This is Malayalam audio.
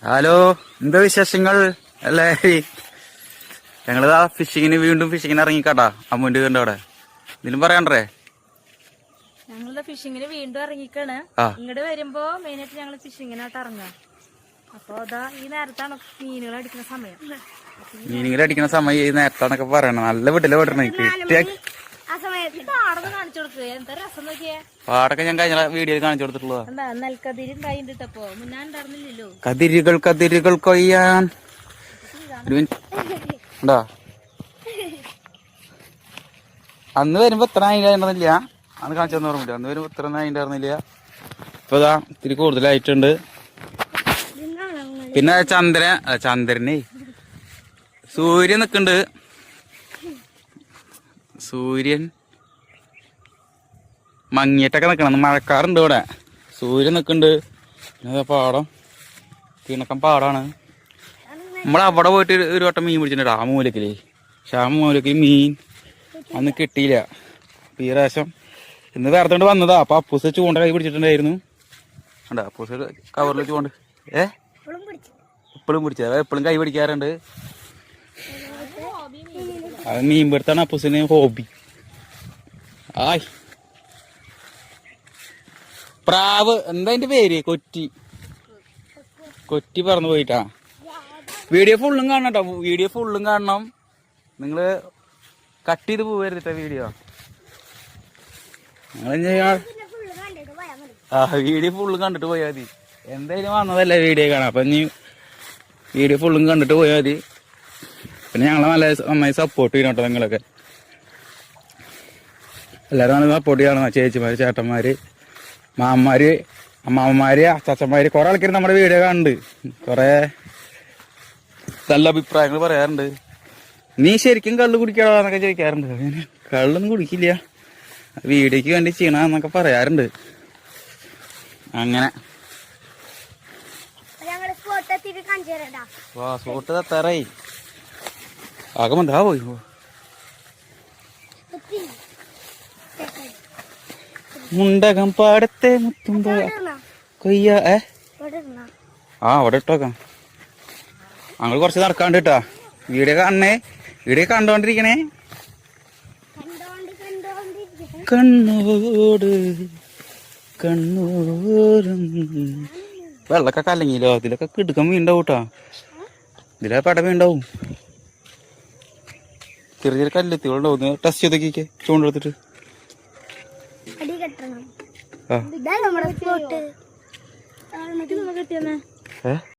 ഹലോ, എന്താ വിശേഷങ്ങൾ? അല്ലേ, ഞങ്ങളിതാ വീണ്ടും ഫിഷിങ്ങിന് ഇറങ്ങിക്കാട്ടാ. അമ്മുന്റെ വീടിന്റെ അവിടെ ഇതിലും പറയാണ്ടേ. ഞങ്ങളുടെ ഫിഷിങ്ങിന് വീണ്ടും ഇറങ്ങിക്കാണ്. ഇങ്ങോട്ട് വരുമ്പോ മെയിനായിട്ട് ഞങ്ങള് ഫിഷിങ്ങിനായിട്ട് ഇറങ്ങാം. അപ്പൊ അതാ ഈ നേരത്താണ് മീനുകൾ അടിക്കുന്ന സമയം. ഈ നേരത്താന്നൊക്കെ പറയണം. നല്ല വീട്ടിലെ വിടണേ കിട്ടിയ പാടൊക്കെ കാണിച്ചു കൊടുക്കുക. എന്താ രസം നോക്കിയേ. പാടൊക്കെ ഞാൻ കഴിഞ്ഞ വീഡിയോയിൽ കാണിച്ചു കൊടുത്തിട്ടുള്ളതാ. എന്താ നെൽക്കതിരി ഉണ്ടായിട്ടപ്പോ മുന്നാൻ ഉണ്ടായിരുന്നില്ലല്ലോ. കതിരുകൾ കൊയ്യാൻ ഉണ്ടാ. അന്ന് വരുമ്പോ ഇത്ര അതിണ്ടായിരുന്നില്ല. അന്ന് കാണിച്ചു തന്നെ ഓർമ്മയില്ല. അന്ന് വരുമ്പോ ഇത്ര അതിണ്ടായിരുന്നില്ല. ഇപ്പൊ ഇതാ ഇത്തിരി കൂടുതലായിട്ടുണ്ട്. പിന്നെ ചന്ദ്രനെ സൂര്യൻ നിക്കണ്ട്. സൂര്യൻ മങ്ങിയിട്ടൊക്കെ നിക്കണം. മഴക്കാറുണ്ട് ഇവിടെ. സൂര്യൻ നിക്കണ്ട്. പിന്നെ പാടം കിണക്കം പാടാണ്. നമ്മളവിടെ പോയിട്ട് ഒരു വട്ടം മീൻ പിടിച്ചിട്ടുണ്ട് ആ മൂലക്കില്. പക്ഷെ ആ മൂലക്ക് മീൻ അന്ന് കിട്ടിയില്ല. അപ്പൊ ഈ പ്രാവശ്യം ഇന്ന് വേറെ കൊണ്ട് വന്നതാ. അപ്പൊ അപ്പൂസ് ചൂണ്ട കൈ പിടിച്ചിട്ടുണ്ടായിരുന്നു. ഉണ്ടാ അപ്പൂസ് കവറിൽ ചൂണ്ട എപ്പോഴും പിടിച്ചത്. എപ്പോഴും കൈ പിടിക്കാറുണ്ട്. അത് മീൻ പിടുത്താണ് അപ്പൂസിന് ഹോബി. ആയ് പ്രാവ് എന്താ അതിന്റെ പേര്? കൊറ്റി പറന്നു പോയിട്ടാ. വീഡിയോ ഫുള്ളും കാണണം കേട്ടോ. വീഡിയോ ഫുള്ളും കാണണം. നിങ്ങള് കട്ട് ചെയ്ത് പോവരുത് വീഡിയോ. വീഡിയോ ഫുള്ളും കണ്ടിട്ട് പോയാൽ മതി. എന്തായാലും വന്നതല്ലേ വീഡിയോ കാണാം. അപ്പൊ ഇനി വീഡിയോ ഫുള്ളും കണ്ടിട്ട് പോയാൽ മതി. പിന്നെ ഞങ്ങളെ നന്നായി സപ്പോർട്ട് ചെയ്യണം കേട്ടോ. നിങ്ങളൊക്കെ എല്ലാവരും നല്ല സപ്പോർട്ട് ചെയ്യണം. ചേച്ചിമാര്, ചേട്ടന്മാര്, മാമ്മമാര്, അമ്മാമ്മമാര്, അച്ചാച്ചന്മാര്, കുറെ ആൾക്കാർ നമ്മുടെ വീഡിയോ കാണുന്നുണ്ട്. കുറെ നല്ല അഭിപ്രായങ്ങൾ പറയാറുണ്ട്. നീ ശരിക്കും കള്ള് കുടിക്കാന്നൊക്കെ ചോദിക്കാറുണ്ട്. കള്ളൊന്നും കുടിക്കില്ല, വീഡിയോക്ക് വേണ്ടി ചെയ്യണമെന്നൊക്കെ പറയാറുണ്ട്. അങ്ങനെ സ്പോട്ട് തത്താറായി ആകമന്താ പോയി. മുണ്ടകം പാടത്തെ മുത്തുമ്പോ കൊയ്യ അവിടെ ഇട്ടോക്കാം. ഞങ്ങൾ കുറച്ച് നടക്കാണ്ട് കേട്ടാ. വീഡിയോ കാണണേ, വീഡിയോ കണ്ടോണ്ടിരിക്കണേ. കണ്ണോട് കണ്ണൂരും വെള്ളൊക്കെ കലങ്ങിയില്ലോ. ഇതിലൊക്കെ കിടുക്കം വീണ്ടാവും കേട്ടാ. ഇതിലെ പട വീണ്ടാവും. ചെറിയ ചെറിയ കല്ലെത്തികളുണ്ടാവും. ടെസ്റ്റ് ചെയ്തൊക്കെ ചൂണ്ടെടുത്തിട്ട്. ആ